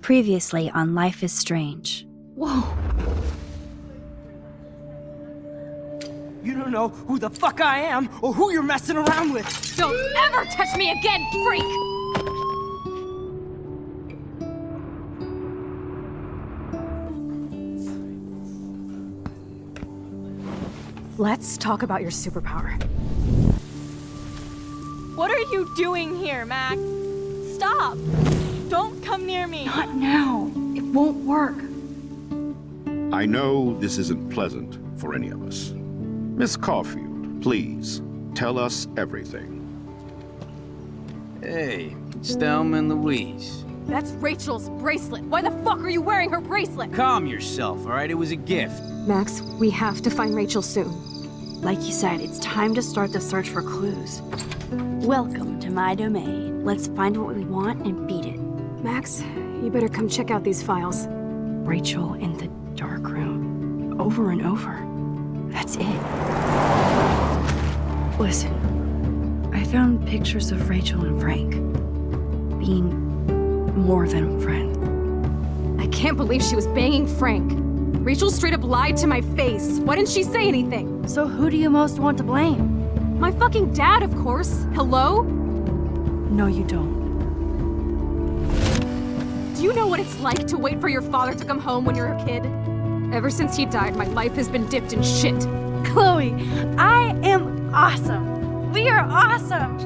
Previously on Life is Strange. Whoa. You don't know who the fuck I am or who you're messing around with. Don't ever touch me again, freak! Let's talk about your superpower. What are you doing here, Max? Stop! Don't come near me! Not now. It won't work. I know this isn't pleasant for any of us. Miss Caulfield, please, tell us everything. Hey, it's Thelma and Louise. That's Rachel's bracelet. Why the fuck are you wearing her bracelet? Calm yourself, all right? It was a gift. Max, we have to find Rachel soon. Like you said, it's time to start the search for clues. Welcome to my domain. Let's find what we want and beat it. Max, you better come check out these files. Rachel in the dark room. Over and over. That's it. Listen, I found pictures of Rachel and Frank being more than a friend. I can't believe she was banging Frank. Rachel straight up lied to my face. Why didn't she say anything? So who do you most want to blame? My fucking dad, of course. Hello? No, you don't. Do you know what it's like to wait for your father to come home when you're a kid? Ever since he died, my life has been dipped in shit. Chloe, I am awesome. We are awesome.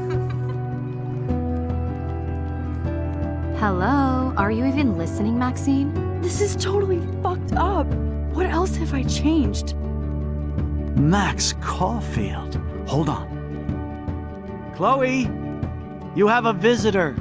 Hello? Are you even listening, Maxine? This is totally fucked up. What else have I changed? Max Caulfield. Hold on. Chloe, you have a visitor.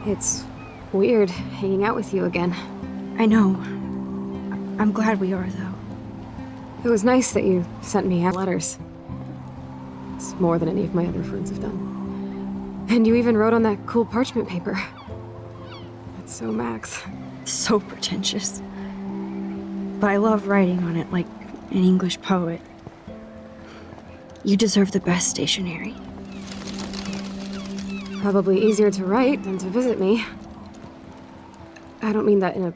It's weird hanging out with you again. I know. I'm glad we are, though. It was nice that you sent me letters. It's more than any of my other friends have done. And you even wrote on that cool parchment paper. That's so Max. So pretentious. But I love writing on it like an English poet. You deserve the best stationery. Probably easier to write than to visit me. I don't mean that in a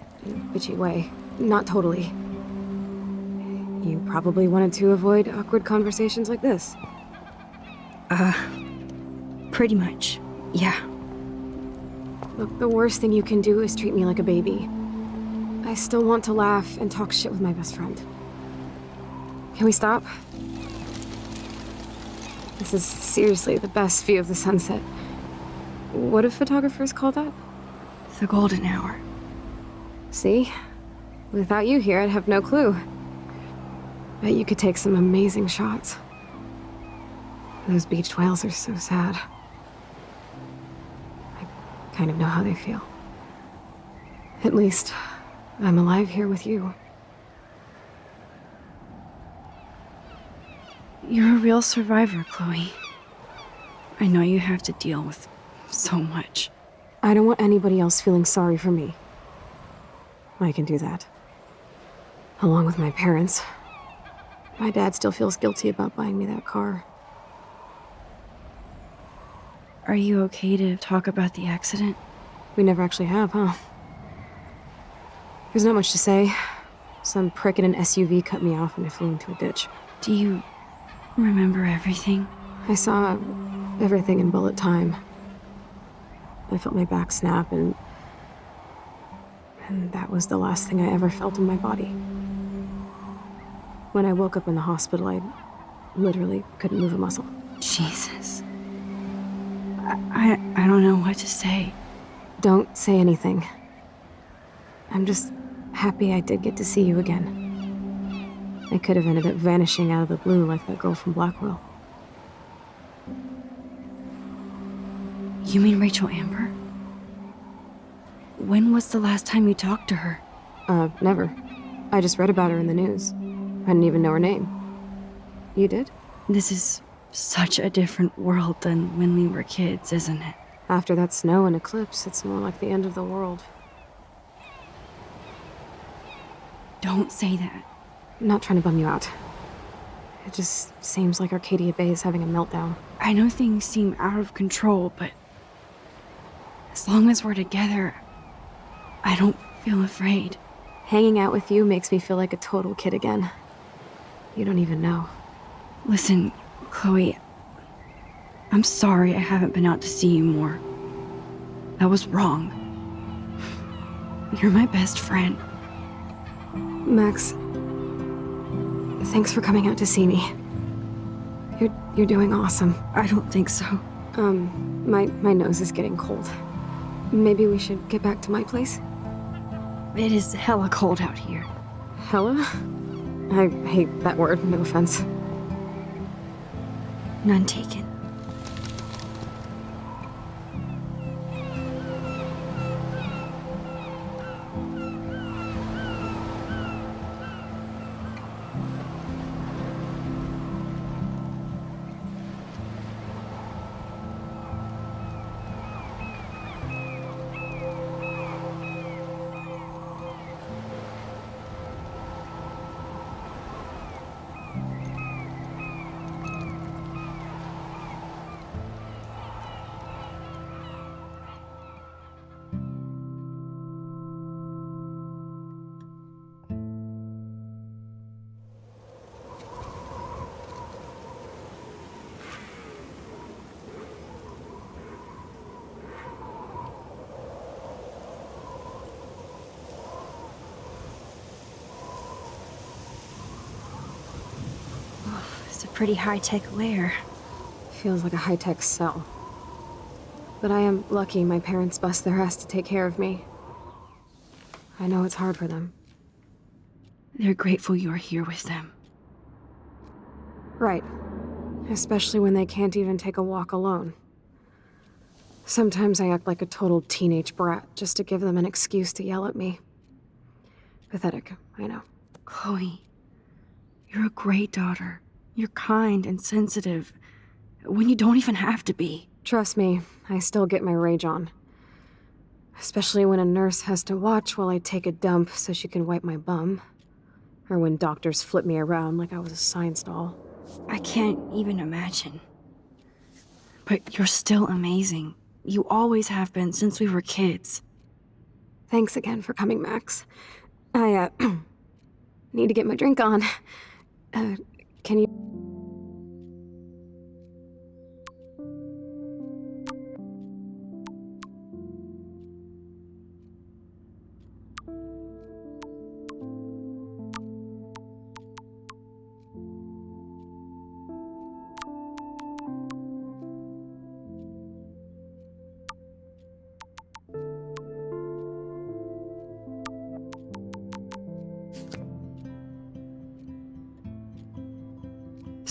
bitchy way. Not totally. You probably wanted to avoid awkward conversations like this. Pretty much, yeah. Look, the worst thing you can do is treat me like a baby. I still want to laugh and talk shit with my best friend. Can we stop? This is seriously the best view of the sunset. What do photographers call that? The golden hour. See? Without you here, I'd have no clue. Bet you could take some amazing shots. Those beached whales are so sad. I kind of know how they feel. At least, I'm alive here with you. You're a real survivor, Chloe. I know you have to deal with so much. I don't want anybody else feeling sorry for me. I can do that. Along with my parents. My dad still feels guilty about buying me that car. Are you okay to talk about the accident? We never actually have, huh? There's not much to say. Some prick in an SUV cut me off and I flew into a ditch. Do you remember everything? I saw everything in bullet time. I felt my back snap and that was the last thing I ever felt in my body. When I woke up in the hospital, I literally couldn't move a muscle. Jesus. I don't know what to say. Don't say anything. I'm just happy I did get to see you again. I could have ended up vanishing out of the blue like that girl from Blackwell. You mean Rachel Amber? When was the last time you talked to her? Never. I just read about her in the news. I didn't even know her name. You did? This is such a different world than when we were kids, isn't it? After that snow and eclipse, it's more like the end of the world. Don't say that. I'm not trying to bum you out. It just seems like Arcadia Bay is having a meltdown. I know things seem out of control, but as long as we're together, I don't feel afraid. Hanging out with you makes me feel like a total kid again. You don't even know. Listen, Chloe, I'm sorry I haven't been out to see you more. That was wrong. You're my best friend. Max, thanks for coming out to see me. You're doing awesome. I don't think so. My nose is getting cold. Maybe we should get back to my place? It is hella cold out here. Hella? I hate that word, no offense. None taken. It's a pretty high-tech lair. Feels like a high-tech cell. But I am lucky my parents bust their ass to take care of me. I know it's hard for them. They're grateful you're here with them. Right. Especially when they can't even take a walk alone. Sometimes I act like a total teenage brat just to give them an excuse to yell at me. Pathetic, I know. Chloe, you're a great daughter. You're kind and sensitive, when you don't even have to be. Trust me, I still get my rage on. Especially when a nurse has to watch while I take a dump so she can wipe my bum. Or when doctors flip me around like I was a science doll. I can't even imagine. But you're still amazing. You always have been since we were kids. Thanks again for coming, Max. I, need to get my drink on. Can you...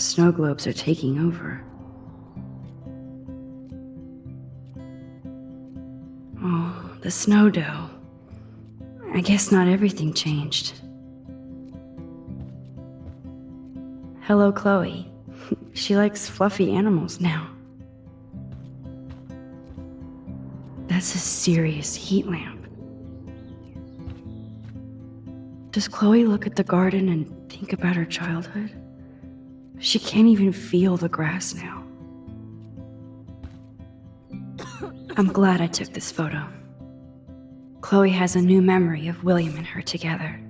Snow globes are taking over. Oh, the snow dough. I guess not everything changed. Hello, Chloe. She likes fluffy animals now. That's a serious heat lamp. Does Chloe look at the garden and think about her childhood? She can't even feel the grass now. I'm glad I took this photo. Chloe has a new memory of William and her together.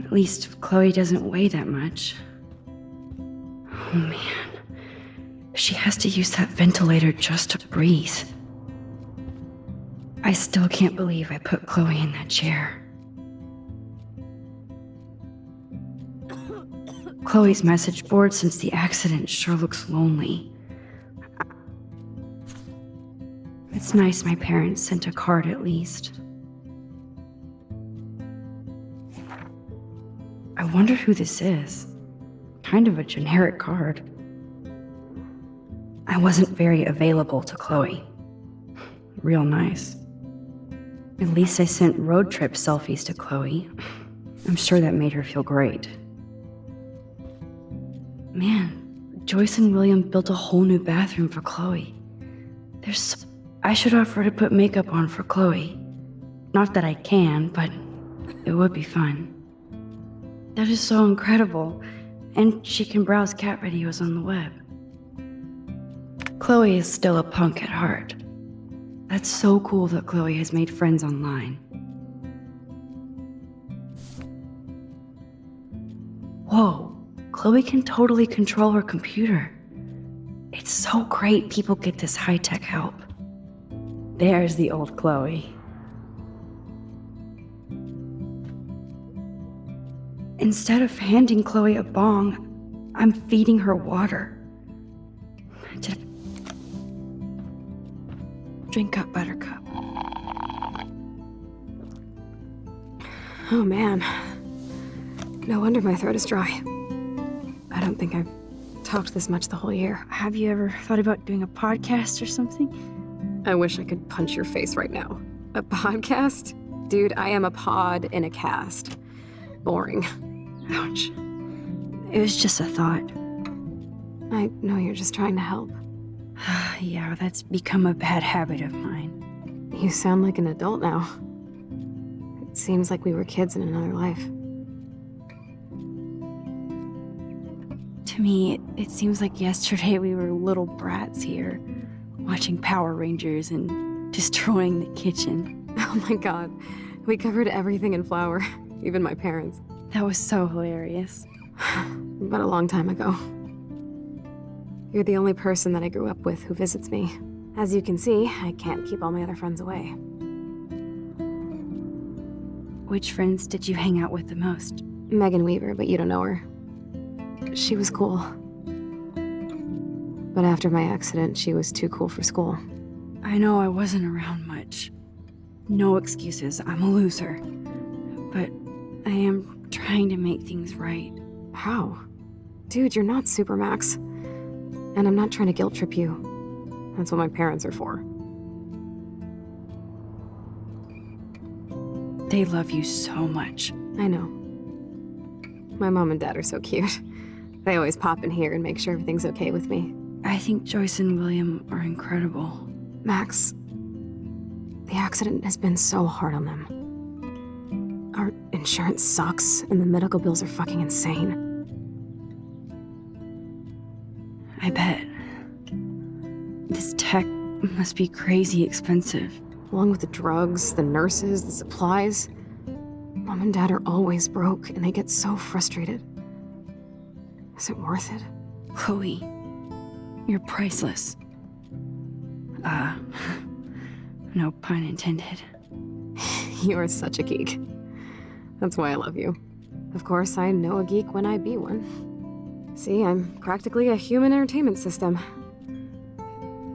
At least Chloe doesn't weigh that much. Oh man, she has to use that ventilator just to breathe. I still can't believe I put Chloe in that chair. Chloe's message board since the accident sure looks lonely. It's nice my parents sent a card at least. I wonder who this is. Kind of a generic card. I wasn't very available to Chloe. Real nice. At least I sent road trip selfies to Chloe. I'm sure that made her feel great. Man, Joyce and William built a whole new bathroom for Chloe. I should offer to put makeup on for Chloe. Not that I can, but it would be fun. That is so incredible, and she can browse cat videos on the web. Chloe is still a punk at heart. That's so cool that Chloe has made friends online. Whoa, Chloe can totally control her computer. It's so great people get this high-tech help. There's the old Chloe. Instead of handing Chloe a bong, I'm feeding her water. Drink up, Buttercup. Oh man. No wonder my throat is dry. I don't think I've talked this much the whole year. Have you ever thought about doing a podcast or something? I wish I could punch your face right now. A podcast? Dude, I am a pod in a cast. Boring. Ouch. It was just a thought. I know you're just trying to help. Yeah, that's become a bad habit of mine. You sound like an adult now. It seems like we were kids in another life. To me, it seems like yesterday we were little brats here, watching Power Rangers and destroying the kitchen. Oh my god. We covered everything in flour, even my parents. That was so hilarious. But a long time ago. You're the only person that I grew up with who visits me. As you can see, I can't keep all my other friends away. Which friends did you hang out with the most? Megan Weaver, but you don't know her. She was cool. But after my accident, she was too cool for school. I know I wasn't around much. No excuses, I'm a loser. But I am trying to make things right. How? Dude, you're not Supermax. And I'm not trying to guilt trip you. That's what my parents are for. They love you so much. I know. My mom and dad are so cute. They always pop in here and make sure everything's okay with me. I think Joyce and William are incredible. Max, the accident has been so hard on them. Our insurance sucks, and the medical bills are fucking insane. I bet. This tech must be crazy expensive. Along with the drugs, the nurses, the supplies. Mom and Dad are always broke, and they get so frustrated. Is it worth it? Chloe, you're priceless. No pun intended. You are such a geek. That's why I love you. Of course, I know a geek when I be one. See, I'm practically a human entertainment system.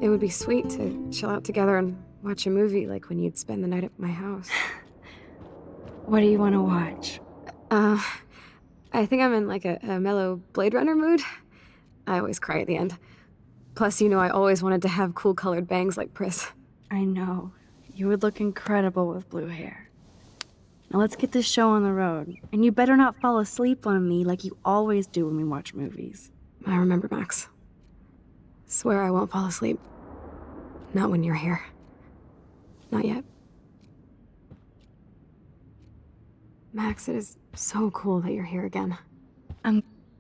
It would be sweet to chill out together and watch a movie like when you'd spend the night at my house. What do you want to watch? I think I'm in like a mellow Blade Runner mood. I always cry at the end. Plus, you know I always wanted to have cool colored bangs like Pris. I know. You would look incredible with blue hair. Now let's get this show on the road. And you better not fall asleep on me like you always do when we watch movies. I remember, Max. Swear I won't fall asleep. Not when you're here. Not yet. Max, it is so cool that you're here again.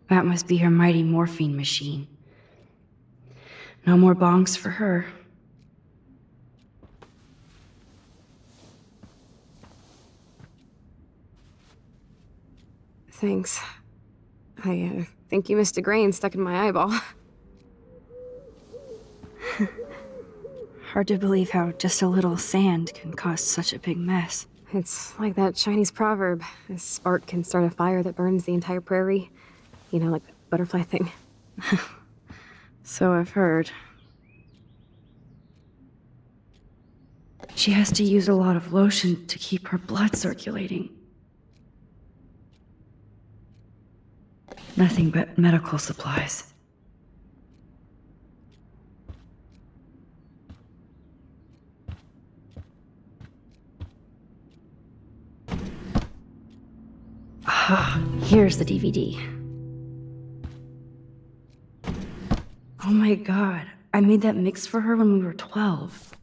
That must be her mighty morphine machine. No more bongs for her. Thanks. I think you missed a grain stuck in my eyeball. Hard to believe how just a little sand can cause such a big mess. It's like that Chinese proverb. A spark can start a fire that burns the entire prairie. You know, like the butterfly thing. So I've heard. She has to use a lot of lotion to keep her blood circulating. Nothing but medical supplies. Ah, here's the DVD. Oh my god, I made that mix for her when we were 12.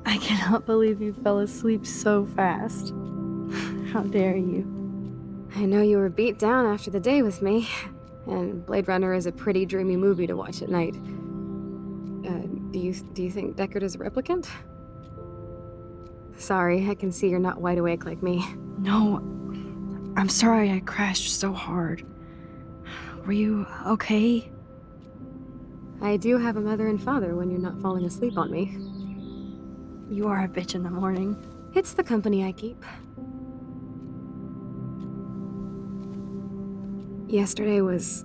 I cannot believe you fell asleep so fast. How dare you? I know you were beat down after the day with me, and Blade Runner is a pretty dreamy movie to watch at night. Do you think Deckard is a replicant? Sorry, I can see you're not wide awake like me. No, I'm sorry I crashed so hard. Were you okay? I do have a mother and father when you're not falling asleep on me. You are a bitch in the morning. It's the company I keep. Yesterday was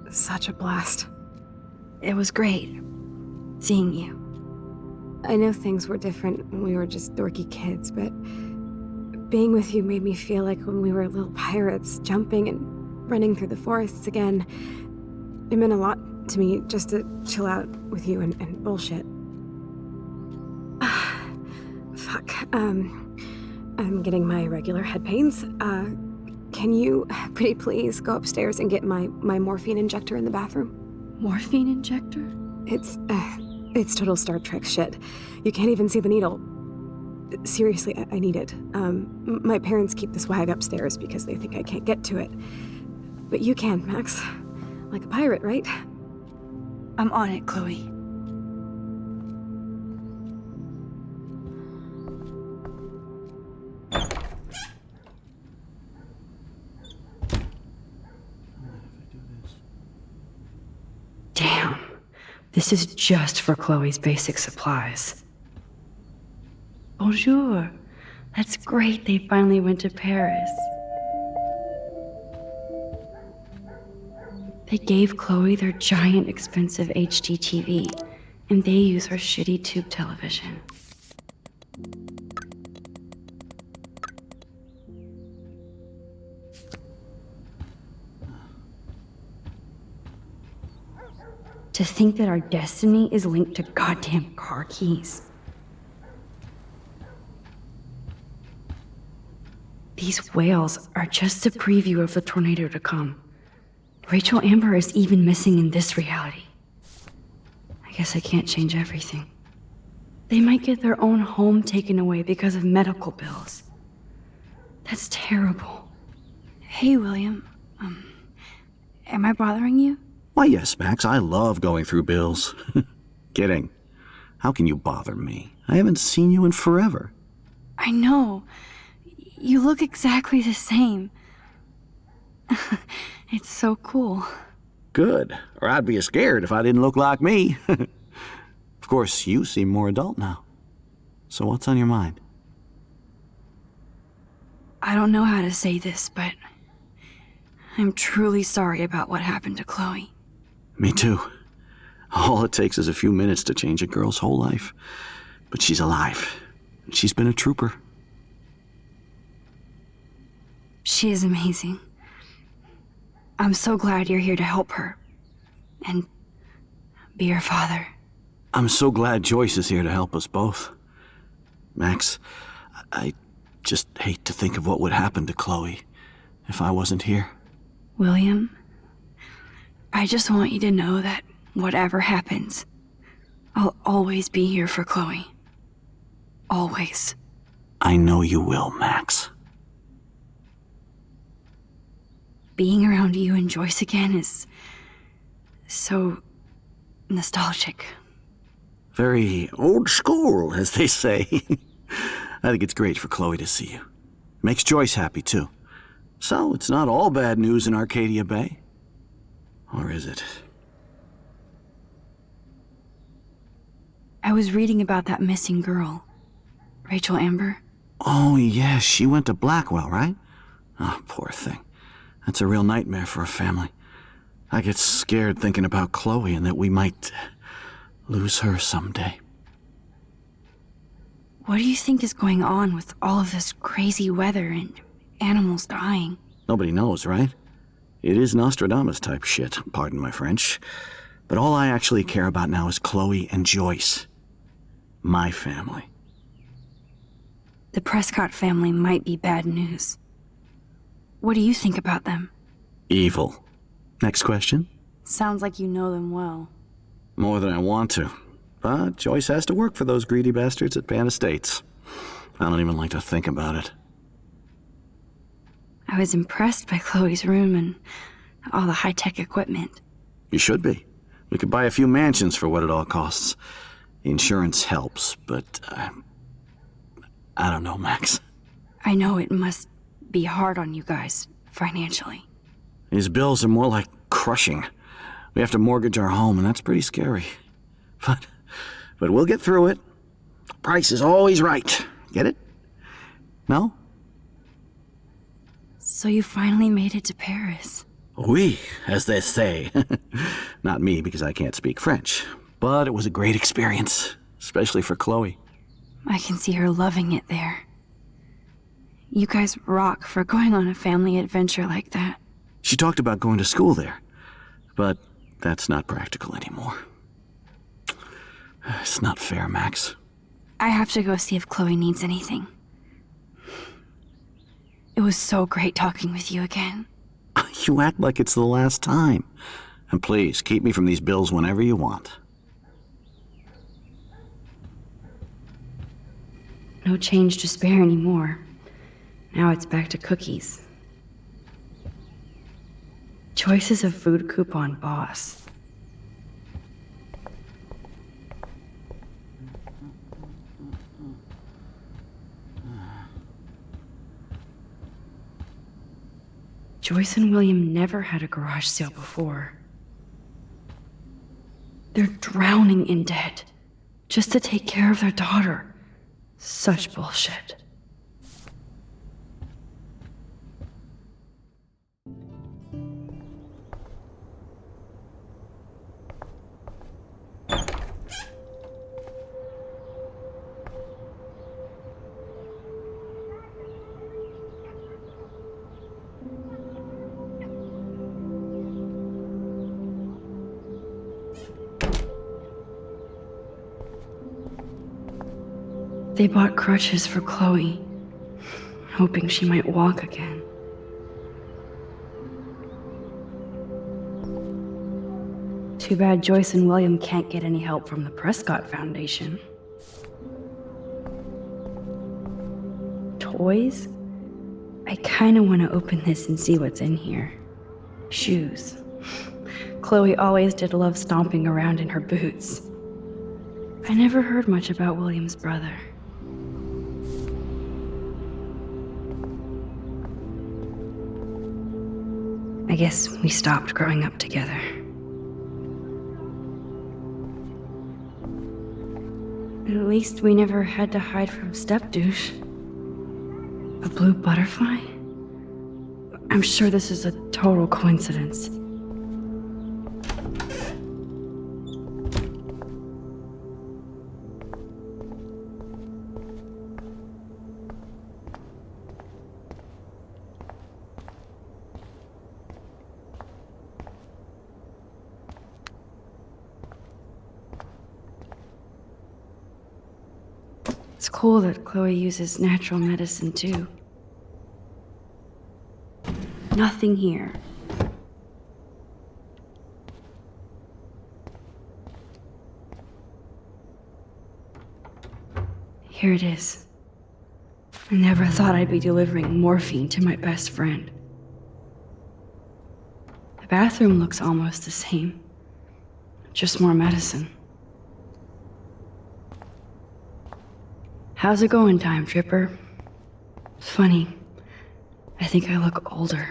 such a blast. It was great seeing you. I know things were different when we were just dorky kids, but being with you made me feel like when we were little pirates, jumping and running through the forests again. It meant a lot to me just to chill out with you and bullshit. Fuck. I'm getting my regular head pains. Can you, pretty please, go upstairs and get my morphine injector in the bathroom? Morphine injector? It's total Star Trek shit. You can't even see the needle. Seriously, I need it. My parents keep the swag upstairs because they think I can't get to it. But you can, Max. Like a pirate, right? I'm on it, Chloe. Damn. This is just for Chloe's basic supplies. Bonjour. That's great they finally went to Paris. They gave Chloe their giant, expensive HD TV, and they use her shitty tube television. To think that our destiny is linked to goddamn car keys. These whales are just a preview of the tornado to come. Rachel Amber is even missing in this reality. I guess I can't change everything. They might get their own home taken away because of medical bills. That's terrible. Hey, William. Am I bothering you? Why, yes, Max, I love going through bills. Kidding. How can you bother me? I haven't seen you in forever. I know. You look exactly the same. It's so cool. Good. Or I'd be scared if I didn't look like me. Of course, you seem more adult now. So what's on your mind? I don't know how to say this, but I'm truly sorry about what happened to Chloe. Me too. All it takes is a few minutes to change a girl's whole life. But she's alive. And she's been a trooper. She is amazing. I'm so glad you're here to help her. And be her father. I'm so glad Joyce is here to help us both. Max, I just hate to think of what would happen to Chloe if I wasn't here. William, I just want you to know that whatever happens, I'll always be here for Chloe. Always. I know you will, Max. Being around you and Joyce again is so nostalgic. Very old school, as they say. I think it's great for Chloe to see you. Makes Joyce happy, too. So, it's not all bad news in Arcadia Bay. Or is it? I was reading about that missing girl, Rachel Amber. Oh, yeah, she went to Blackwell, right? Oh, poor thing. That's a real nightmare for a family. I get scared thinking about Chloe and that we might lose her someday. What do you think is going on with all of this crazy weather and animals dying? Nobody knows, right? It is Nostradamus-type shit, pardon my French. But all I actually care about now is Chloe and Joyce. My family. The Prescott family might be bad news. What do you think about them? Evil. Next question? Sounds like you know them well. More than I want to. But Joyce has to work for those greedy bastards at Pan Estates. I don't even like to think about it. I was impressed by Chloe's room and all the high-tech equipment. You should be. We could buy a few mansions for what it all costs. Insurance helps, but I don't know, Max. I know it must be hard on you guys, financially. These bills are more like crushing. We have to mortgage our home, and that's pretty scary. But we'll get through it. Price is always right. Get it? No? So you finally made it to Paris. Oui, as they say. Not me, because I can't speak French. But it was a great experience, especially for Chloe. I can see her loving it there. You guys rock for going on a family adventure like that. She talked about going to school there, but that's not practical anymore. It's not fair, Max. I have to go see if Chloe needs anything. It was so great talking with you again. You act like it's the last time. And please, keep me from these bills whenever you want. No change to spare anymore. Now it's back to cookies. Choice is a food coupon boss. Joyce and William never had a garage sale before. They're drowning in debt just to take care of their daughter. Such bullshit. They bought crutches for Chloe, hoping she might walk again. Too bad Joyce and William can't get any help from the Prescott Foundation. Toys? I kinda wanna open this and see what's in here. Shoes. Chloe always did love stomping around in her boots. I never heard much about William's brother. I guess we stopped growing up together. At least we never had to hide from step-douche. A blue butterfly? I'm sure this is a total coincidence. It's cool that Chloe uses natural medicine, too. Nothing here. Here it is. I never thought I'd be delivering morphine to my best friend. The bathroom looks almost the same. Just more medicine. How's it going, Time Tripper? Funny. I think I look older.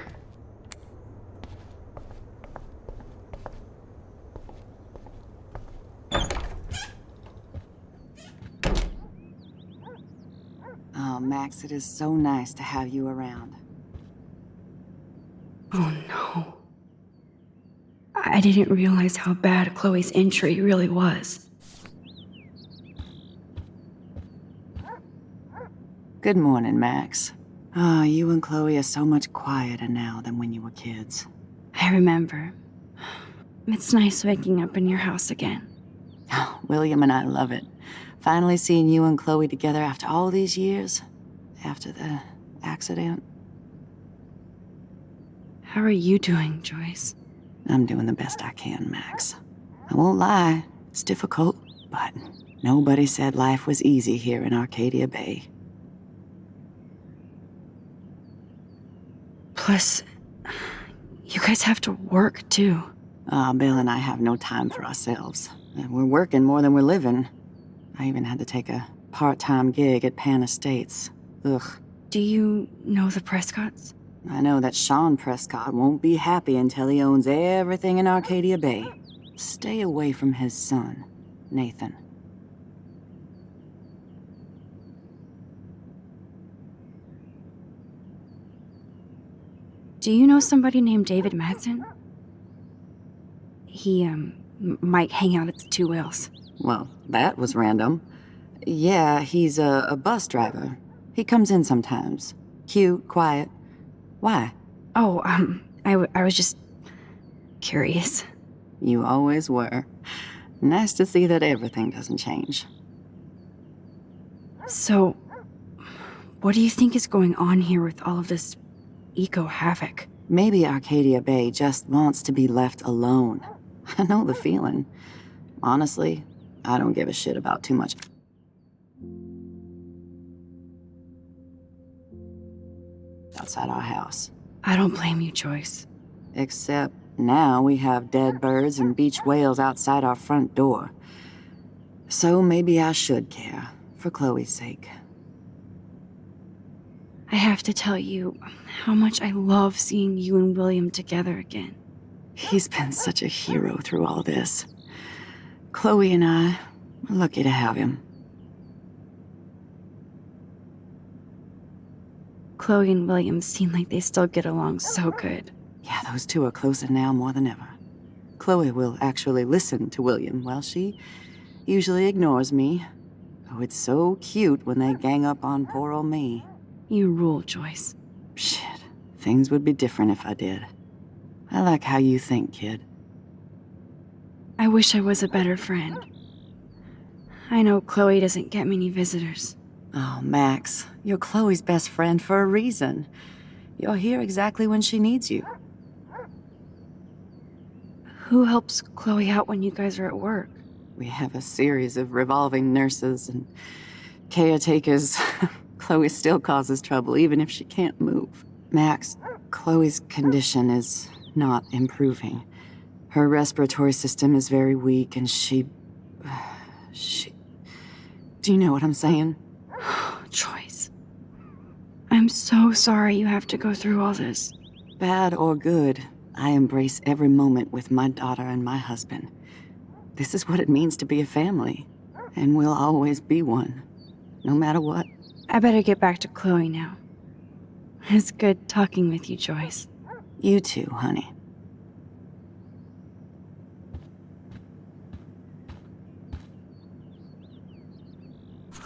Oh, Max, it is so nice to have you around. Oh no. I didn't realize how bad Chloe's injury really was. Good morning, Max. Oh, you and Chloe are so much quieter now than when you were kids. I remember. It's nice waking up in your house again. Oh, William and I love it. Finally seeing you and Chloe together after all these years. After the accident. How are you doing, Joyce? I'm doing the best I can, Max. I won't lie, it's difficult, but nobody said life was easy here in Arcadia Bay. Plus, you guys have to work, too. Bill and I have no time for ourselves. We're working more than we're living. I even had to take a part-time gig at Pan Estates. Ugh. Do you know the Prescotts? I know that Sean Prescott won't be happy until he owns everything in Arcadia Bay. Stay away from his son, Nathan. Do you know somebody named David Madsen? He, might hang out at the Two Whales. Well, that was random. Yeah, he's a bus driver. He comes in sometimes. Cute, quiet. Why? Oh, I was just curious. You always were. Nice to see that everything doesn't change. So, what do you think is going on here with all of this eco-havoc? Maybe Arcadia Bay just wants to be left alone. I know the feeling. Honestly, I don't give a shit about too much. Outside our house. I don't blame you, Joyce. Except now we have dead birds and beach whales outside our front door. So maybe I should care, for Chloe's sake. I have to tell you how much I love seeing you and William together again. He's been such a hero through all this. Chloe and I are lucky to have him. Chloe and William seem like they still get along so good. Yeah, those two are closer now more than ever. Chloe will actually listen to William, while she usually ignores me. Oh, it's so cute when they gang up on poor old me. You rule, Joyce. Shit, things would be different if I did. I like how you think, kid. I wish I was a better friend. I know Chloe doesn't get many visitors. Oh, Max, you're Chloe's best friend for a reason. You're here exactly when she needs you. Who helps Chloe out when you guys are at work? We have a series of revolving nurses and caretakers. Chloe still causes trouble, even if she can't move. Max, Chloe's condition is not improving. Her respiratory system is very weak, and she... Do you know what I'm saying? Joyce. I'm so sorry you have to go through all this. Bad or good, I embrace every moment with my daughter and my husband. This is what it means to be a family, and we'll always be one, no matter what. I better get back to Chloe now. It's good talking with you, Joyce. You too, honey.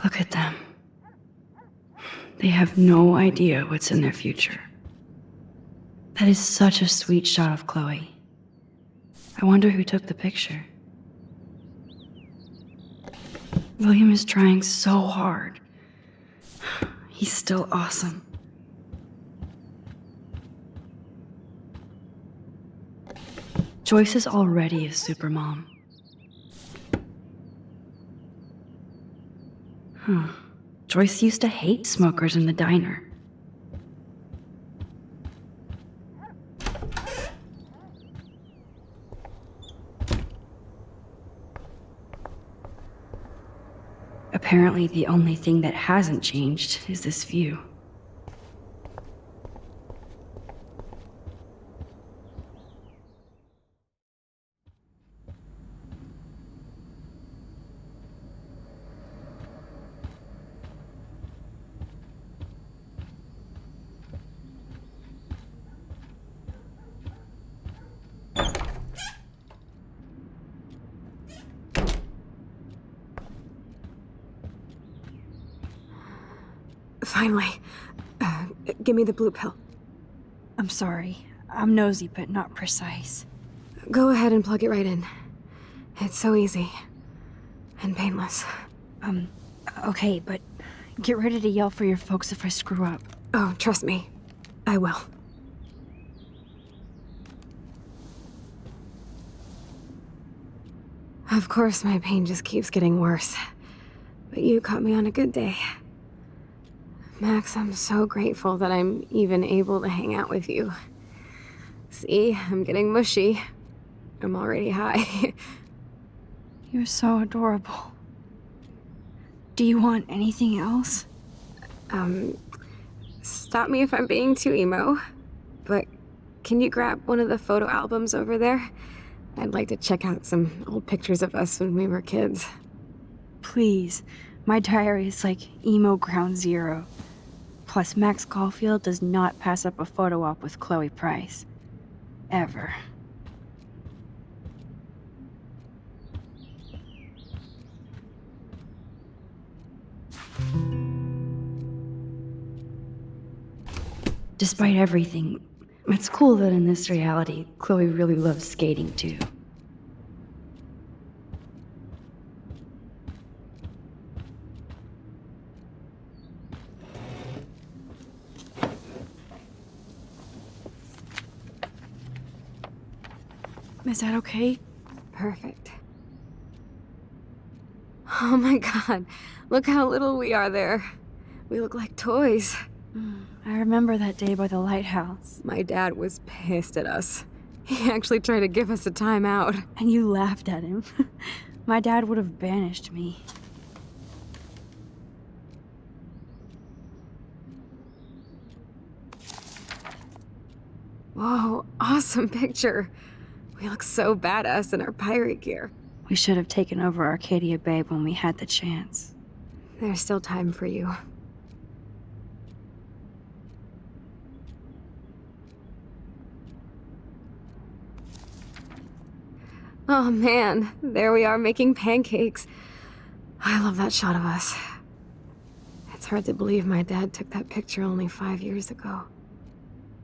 Look at them. They have no idea what's in their future. That is such a sweet shot of Chloe. I wonder who took the picture. William is trying so hard. He's still awesome. Joyce is already a supermom. Joyce used to hate smokers in the diner. Apparently, the only thing that hasn't changed is this view. Finally. Give me the blue pill. I'm sorry. I'm nosy, but not precise. Go ahead and plug it right in. It's so easy. And painless. Okay, but get ready to yell for your folks if I screw up. Oh, trust me. I will. Of course, my pain just keeps getting worse. But you caught me on a good day. Max, I'm so grateful that I'm even able to hang out with you. See, I'm getting mushy. I'm already high. You're so adorable. Do you want anything else? Stop me if I'm being too emo, but can you grab one of the photo albums over there? I'd like to check out some old pictures of us when we were kids. Please. My diary is like emo ground zero. Plus, Max Caulfield does not pass up a photo op with Chloe Price. Ever. Despite everything, it's cool that in this reality, Chloe really loves skating too. Is that okay? Perfect. Oh my god, look how little we are there. We look like toys. I remember that day by the lighthouse. My dad was pissed at us. He actually tried to give us a timeout. And you laughed at him. My dad would have banished me. Whoa, awesome picture. We look so badass in our pirate gear. We should have taken over Arcadia Bay when we had the chance. There's still time for you. Oh man, there we are making pancakes. I love that shot of us. It's hard to believe my dad took that picture only 5 years ago.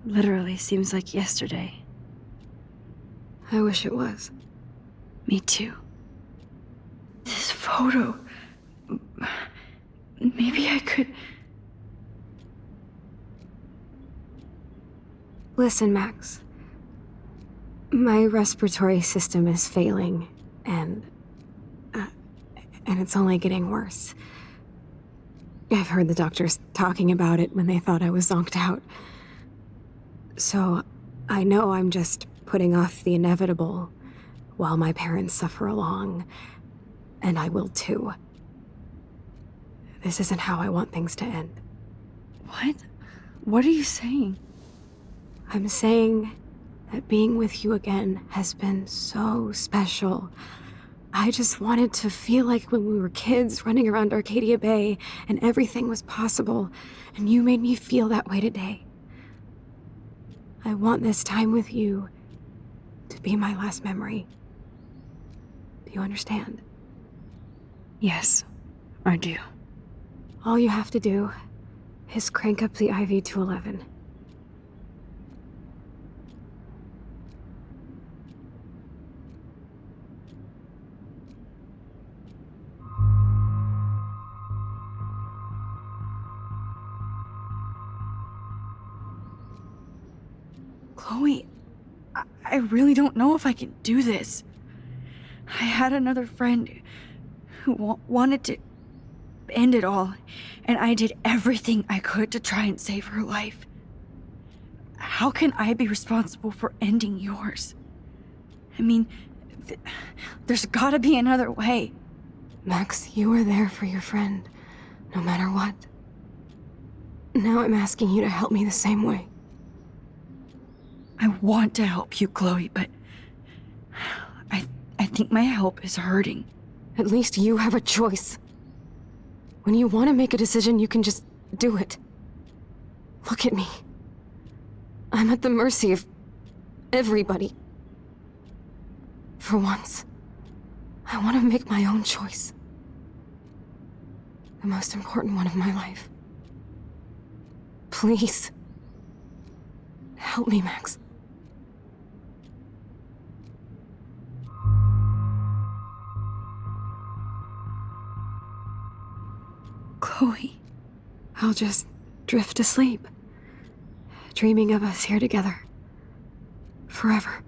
Literally seems like yesterday. I wish it was. Me too. This photo... maybe I could... Listen, Max. My respiratory system is failing, and it's only getting worse. I've heard the doctors talking about it when they thought I was zonked out. So, I know I'm just putting off the inevitable while my parents suffer along, and I will too. This isn't how I want things to end. What? What are you saying? I'm saying that being with you again has been so special. I just wanted to feel like when we were kids running around Arcadia Bay and everything was possible, and you made me feel that way today. I want this time with you to be my last memory. Do you understand? Yes, I do. All you have to do is crank up the IV to 11. Chloe, I really don't know if I can do this. I had another friend who wanted to end it all, and I did everything I could to try and save her life. How can I be responsible for ending yours? I mean, there's gotta be another way. Max, you were there for your friend, no matter what. Now I'm asking you to help me the same way. I want to help you, Chloe, but I think my help is hurting. At least you have a choice. When you want to make a decision, you can just do it. Look at me. I'm at the mercy of everybody. For once, I want to make my own choice. The most important one of my life. Please. Help me, Max. Chloe. I'll just drift asleep, dreaming of us here together. Forever.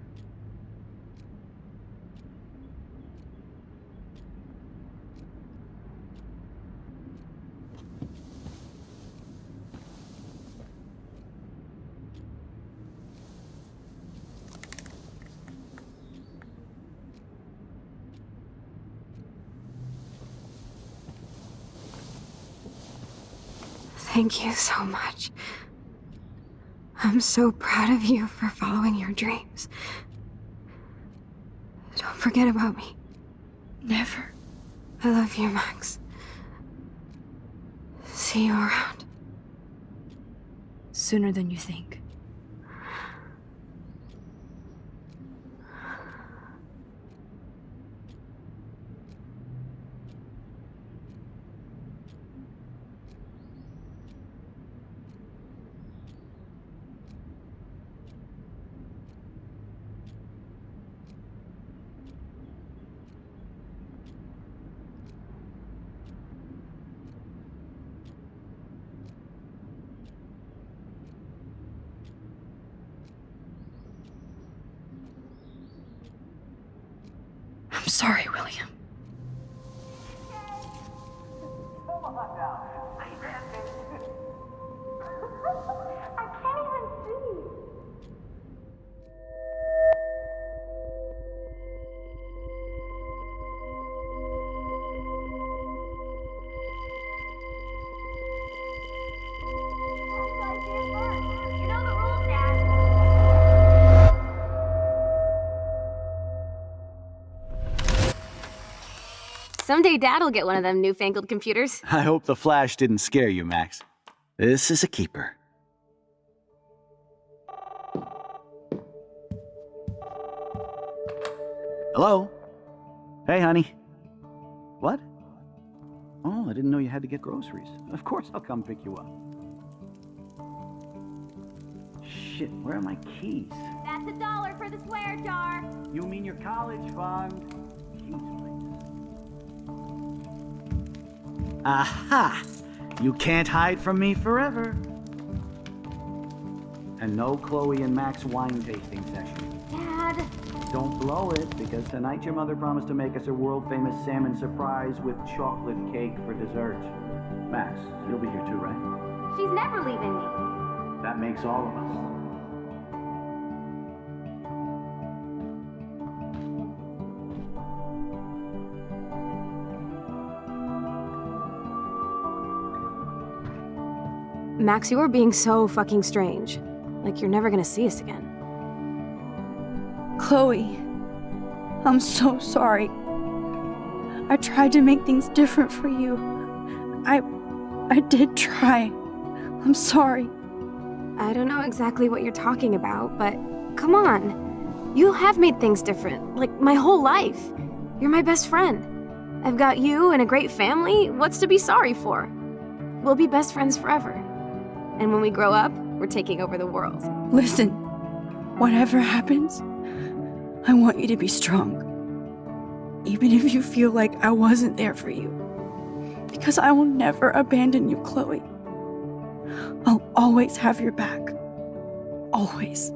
Thank you so much. I'm so proud of you for following your dreams. Don't forget about me. Never. I love you, Max. See you around. Sooner than you think. I'm sorry, William. Someday Dad'll get one of them newfangled computers. I hope the flash didn't scare you, Max. This is a keeper. Hello? Hey, honey. What? Oh, I didn't know you had to get groceries. Of course I'll come pick you up. Shit, where are my keys? That's $1 for the swear jar. You mean your college fund? Keys, please. Aha! You can't hide from me forever. And no Chloe and Max wine tasting session. Dad. Don't blow it, because tonight your mother promised to make us a world-famous salmon surprise with chocolate cake for dessert. Max, you'll be here too, right? She's never leaving me. That makes all of us. Max, you're being so fucking strange. Like you're never gonna see us again. Chloe, I'm so sorry. I tried to make things different for you. I did try. I'm sorry. I don't know exactly what you're talking about, but come on. You have made things different, like my whole life. You're my best friend. I've got you and a great family. What's to be sorry for? We'll be best friends forever. And when we grow up, we're taking over the world. Listen, whatever happens, I want you to be strong. Even if you feel like I wasn't there for you. Because I will never abandon you, Chloe. I'll always have your back. Always.